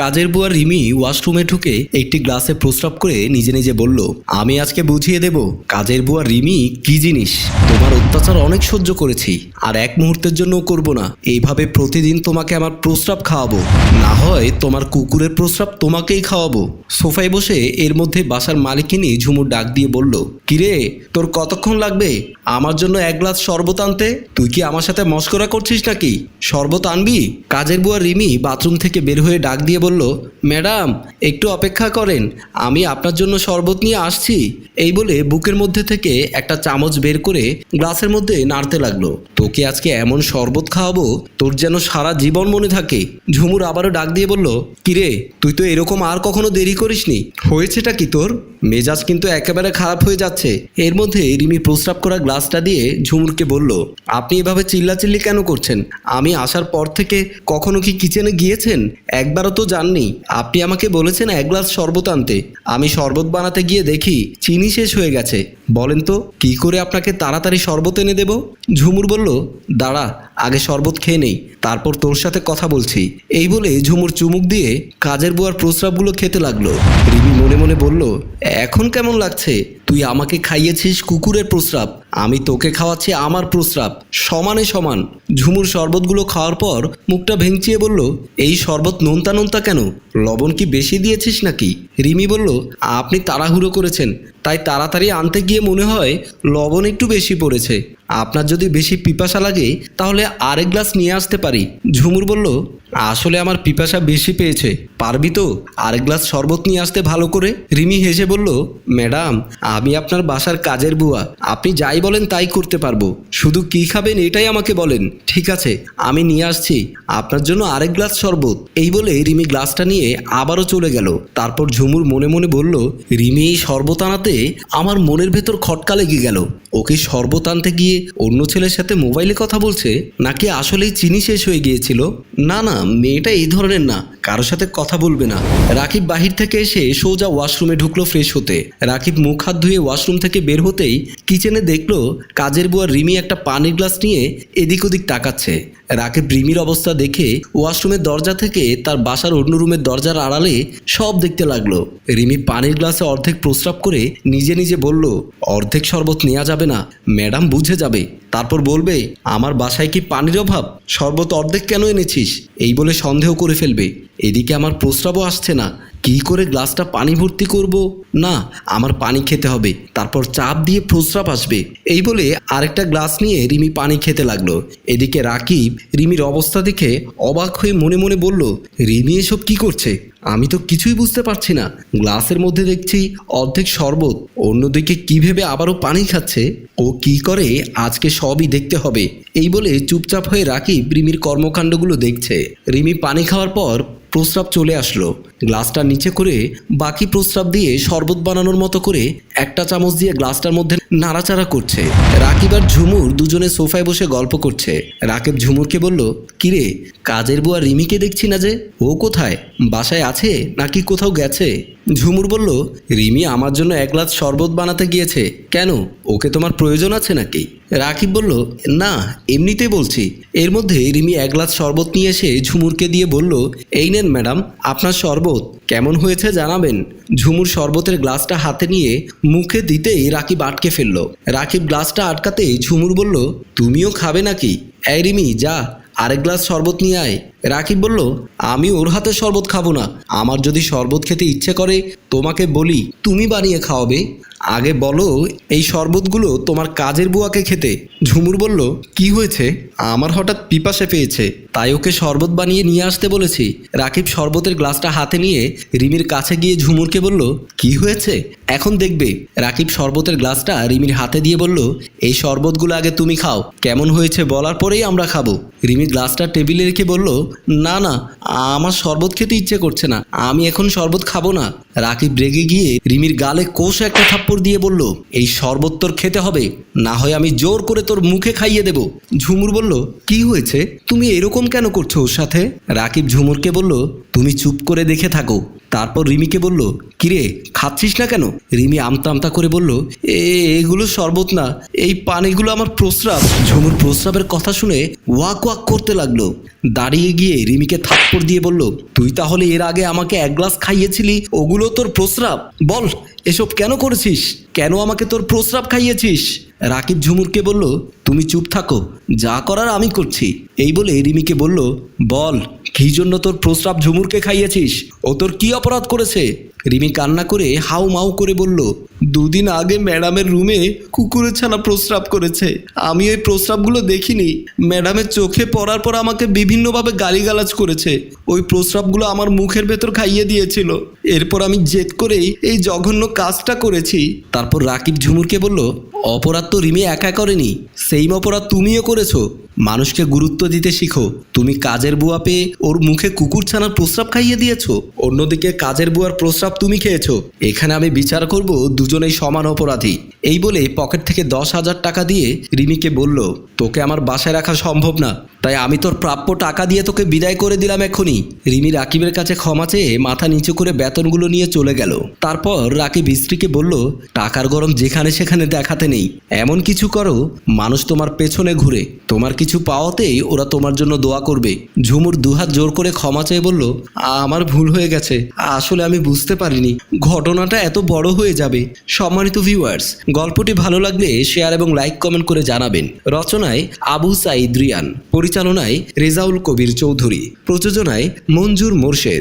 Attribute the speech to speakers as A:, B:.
A: কাজের বুয়া রিমি ওয়াশরুমে ঢুকে একটি গ্লাসে প্রস্রাব করে নিজে নিজে বলল, আমি আজকে বুঝিয়ে দেব কাজের বুয়া রিমি কি জিনিস। তোমার অত্যাচার অনেক সহ্য করেছি, আর এক মুহূর্তের জন্যও করব না। এইভাবে প্রতিদিন তোমাকে আমার প্রস্রাব খাওয়াবো, না হয় তোমার কুকুরের প্রস্রাব তোমাকেই খাওয়াবো। সোফায় বসে এর মধ্যে বাসার মালিকিনী ঝুমুর ডাক দিয়ে বলল, কিরে তোর কতক্ষণ লাগবে আমার জন্য এক গ্লাস শরবত আনতে? তুই কি আমার সাথে মস্করা করছিস নাকি? শরবত আনবি? কাজের বুয়া রিমি বাথরুম থেকে বের হয়ে ডাক দিয়ে বলল, ম্যাডাম একটু অপেক্ষা করেন, আমি আপনার জন্য শরবত নিয়ে আসছি। এই বলে বুকের মধ্যে থেকে একটা চামচ বের করে গ্লাসের মধ্যে নাড়তে লাগলো। তোকে আজকে এমন শরবত খাওয়াবো তোর যেন সারা জীবন মনে থাকে। ঝুমুর আবারও ডাক দিয়ে বলল, কিরে তুই তো এরকম আর কখনো দেরি করিসনি, হয়েছেটা কি তোর? মেজাজ কিন্তু একেবারে খারাপ হয়ে যাচ্ছে। এর মধ্যে রিমি প্রস্রাব করা গ্লাসটা দিয়ে ঝুমুরকে বলল, আপনি এভাবে চিল্লাচিল্লি কেন করছেন? আমি আসার পর থেকে কখনো কি কিচেনে গিয়েছেন? একবারও তো যাননি। আপনি আমাকে বলেছেন এক গ্লাস শরবত আনতে, আমি শরবত বানাতে গিয়ে দেখি চিনি শেষ হয়ে গেছে। বলেন তো কি করে আপনাকে তাড়াতাড়ি শরবত এনে দেব? ঝুমুর বলল, দাঁড়া আগে শরবত খেয়ে নেই, তারপর তোর সাথে কথা বলছি। এই বলে ঝুমুর চুমুক দিয়ে কাজের বুয়ার প্রস্রাবগুলো খেতে লাগলো। রিমি মনে মনে বলল, এখন কেমন লাগছে? তুই আমাকে খাইয়েছিস কুকুরের প্রস্রাব, আমি তোকে খাওয়াচ্ছি আমার প্রস্রাব, সমানে সমান। ঝুমুর শরবতগুলো খাওয়ার পর মুখটা ভেঙচিয়ে বলল, এই শরবত নোনতা নোনতা কেন? লবণ কি বেশি দিয়েছিস নাকি? রিমি বলল, আপনি তাড়াহুড়ো করেছেন, তাই তাড়াতাড়ি আনতে গিয়ে মনে হয় লবণ একটু বেশি পড়েছে। আপনার যদি বেশি পিপাসা লাগে তাহলে আরেক গ্লাস নিয়ে আসতে পারি। ঝুমুর বলল, আসলে আমার পিপাসা বেশি পেয়েছে, পারবি তো আরেক গ্লাস শরবত নিয়ে আসতে ভালো করে? রিমি হেসে বলল, ম্যাডাম আমি আপনার বাসার কাজের বুয়া, আপনি যাই বলেন তাই করতে পারবো, শুধু কি খাবেন এটাই আমাকে বলেন। ঠিক আছে আমি নিয়ে আসছি আপনার জন্য আরেক গ্লাস শরবত। এই বলে রিমি গ্লাসটা নিয়ে আবারও চলে গেল। তারপর ঝুমুর মনে মনে বলল, রিমি এই শরবত আনাতে আমার মনের ভেতর খটকা লেগে গেল। ওকে শরবত আনতে গিয়ে অন্য ছেলের সাথে মোবাইলে কথা বলছে, নাকি আসলেই চিনি শেষ হয়ে গিয়েছিল? না না, মেয়েটা এই ধরনের না, কারোর সাথে কথা বলবে না। রাকিব বাহির থেকে এসে সোজা ওয়াশরুমে ঢুকলো ফ্রেশ হতে। রাকিব মুখ হাত ধুয়ে ওয়াশরুম থেকে বের হতেই কিচেনে দেখলো কাজের বুয়া রিমি একটা পানির গ্লাস নিয়ে এদিক ওদিক তাকাচ্ছে। রাকিব রিমির অবস্থা দেখে ওয়াশরুমের দরজা থেকে তার বাসার অন্য রুমের দরজার আড়ালে সব দেখতে লাগলো। রিমি পানির গ্লাসে অর্ধেক প্রস্রাব করে নিজে নিজে বলল, অর্ধেক শরবত নেওয়া যাবে না, ম্যাডাম বুঝে যাবে, তারপর বলবে আমার বাসায় কি পানির অভাব, শরবত অর্ধেক কেন এনেছিস, এই বলে সন্দেহ করে ফেলবে। এদিকে আমার প্রস্রাবও আসছে না, কি করে গ্লাসটা পানি ভর্তি করব? না, আমার পানি খেতে হবে, তারপর চাপ দিয়ে প্রস্রাব আসবে। এই বলে আরেকটা গ্লাস নিয়ে রিমি পানি খেতে লাগলো। এদিকে রাকিব রিমির অবস্থা দেখে অবাক হয়ে মনে মনে বলল, রিমি এসব কি করছে? আমি তো কিছুই বুঝতে পারছি না। গ্লাসের মধ্যে দেখছি অর্ধেক শরবত, অন্যদিকে কি ভেবে আবারও পানি খাচ্ছে। ও কি করে আজকে সবই দেখতে হবে। এই বলে চুপচাপ হয়ে রাকিব রিমির কর্মকাণ্ডগুলো দেখছে। রিমি পানি খাওয়ার পর প্রস্রাব চলে আসলো। গ্লাসটা নিচে করে বাকি প্রস্রাব দিয়ে শরবত বানানোর মতো করে একটা চামচ দিয়ে গ্লাসটার মধ্যে নাড়াচাড়া করছে। রাকিব আর ঝুমুর দুজনে সোফায় বসে গল্প করছে। রাকিব ঝুমুরকে বলল, কিরে কাজের বুয়া রিমিকে দেখছি না যে, ও কোথায়? বাসায় আছে নাকি কোথাও গেছে? ঝুমুর বলল, রিমি আমার জন্য এক গ্লাস শরবত বানাতে গিয়েছে। কেন, ওকে তোমার প্রয়োজন আছে নাকি? রাকিব বলল, না এমনিতেই বলছি। এর মধ্যে রিমি এক গ্লাস শরবত নিয়ে এসে ঝুমুরকে দিয়ে বলল, এই নেন ম্যাডাম আপনার শরবত, কেমন হয়েছে জানাবেন। ঝুমুর শরবতের গ্লাসটা হাতে নিয়ে মুখে দিতেই রাকিব আটকে ফেলল। রাকিব গ্লাসটা আটকাতেই ঝুমুর বলল, তুমিও খাবে নাকি? এই রিমি যা আরেক গ্লাস শরবত নিয়ে আয়। রাকিব বলল, আমি ওর হাতে শরবত খাবো না, আমার যদি শরবত খেতে ইচ্ছে করে তোমাকে বলি তুমি বানিয়ে খাওয়াবে। আগে বলো এই শরবতগুলো তোমার কাজের বুয়াকে খেতে। ঝুমুর বলল, কি হয়েছে? আমার হঠাৎ পিপাসা পেয়েছে, তাই ওকে শরবত বানিয়ে নিয়ে আসতে বলেছি। রাকিব শরবতের গ্লাসটা হাতে নিয়ে রিমির কাছে গিয়ে ঝুমুরকে বলল, কি হয়েছে এখন দেখবে। রাকিব শরবতের গ্লাসটা রিমির হাতে দিয়ে বলল, এই শরবতগুলো আগে তুমি খাও, কেমন হয়েছে বলার পরেই আমরা খাবো। রিমি গ্লাসটা টেবিলে রেখে বলল, না না আমার শরবত খেতে ইচ্ছে করছে না, আমি এখন শরবত খাবো না। রাকিব রেগে গিয়ে রিমির গালে কষে একটা থাপ্পড় দিয়ে বলল, এই শরবত তোর খেতে হবে, না হয় আমি জোর করে তোর মুখে খাইয়ে দেব। ঝুমুর বলল, কি হয়েছে, তুমি এরকম কেন করছো ওর সাথে? রাকিব ঝুমুরকে বলল, তুমি চুপ করে দেখে থাকো, তারপর রিমিকে বলল, কিরে খাচ্ছিস না কেন? রিমি আমতা আমতা করে বলল, এগুলো শরবত না, এই পানিগুলো আমার প্রস্রাব। ঝুমুর প্রস্রাবের কথা শুনে ওয়াক ওয়াক করতে লাগলো। দাঁড়িয়ে গিয়ে রিমিকে থাপ্পড় দিয়ে বলল, তুই তাহলে এর আগে আমাকে এক গ্লাস খাইয়েছিলি, ওগুলো তোর প্রস্রাব? বল এসব কেন করেছিস? কেন আমাকে তোর প্রস্রাব খাইয়েছিস? রাকিব ঝুমুরকে বলল, তুমি চুপ থাকো, যা করার আমি করছি। এই বলে রিমিকে বলল, বল কী জন্য তোর প্রস্রাব ঝুমুরকে খাইয়েছিস? ও তোর কি অপরাধ করেছে? রিমি কান্না করে হাউ মাউ করে বলল, দুদিন আগে ম্যাডামের রুমে কুকুরের ছানা প্রস্রাব করেছে। আমি ওই প্রস্রাবগুলো দেখিনি। ম্যাডামের চোখে পড়ার পর আমাকে বিভিন্নভাবে গালিগালাজ করেছে। ওই প্রস্রাবগুলো আমার মুখের ভেতর খাইয়ে দিয়েছিল। এরপর আমি জেদ করেই এই জঘন্য কাজটা করেছি। তারপর রাকিব ঝুমুরকে বলল, অপরাধ তো রিমি একা করেনি, সেইম অপরাধ তুমিও করেছো। মানুষকে গুরুত্ব দিতে শিখো। তুমি কাজের বুয়া পেয়ে ওর মুখে কুকুর ছানার প্রস্রাব খাইয়ে দিয়েছো, অন্যদিকে কাজের বুয়ার প্রস্রাব তুমি খেয়েছো। এখানে আমি বিচার করব দুজনেই সমান অপরাধী। এই বলে পকেট থেকে 10,000 টাকা দিয়ে রিমিকে বলল, তোকে আমার বাসায় রাখা সম্ভব না, তাই আমি তোর প্রাপ্য টাকা দিয়ে তোকে বিদায় করে দিলাম এখনই। রিমি রাকিবের কাছে ক্ষমা চেয়ে মাথা নিচু করে বেতনগুলো নিয়ে চলে গেল। তারপর রাকিব স্ত্রীকে বলল, টাকার গরম যেখানে সেখানে দেখাতে নেই। এমন কিছু করো মানুষ তোমার পেছনে ঘুরে, তোমার কিছু পাওয়াতেই ওরা তোমার জন্য দোয়া করবে। ঝুমুর দুহাত জোর করে ক্ষমা চেয়ে বলল, আমার ভুল হয়ে গেছে, আসলে আমি বুঝতে পারিনি ঘটনাটা এত বড় হয়ে যাবে। সম্মানিত ভিউয়ার্স, গল্পটি ভালো লাগলে শেয়ার এবং লাইক কমেন্ট করে জানাবেন। রচনায় আবু সাইদ রিয়ান, পরিচালনায় রেজাউল কবির চৌধুরী, প্রযোজনায় মঞ্জুর মোরশেদ।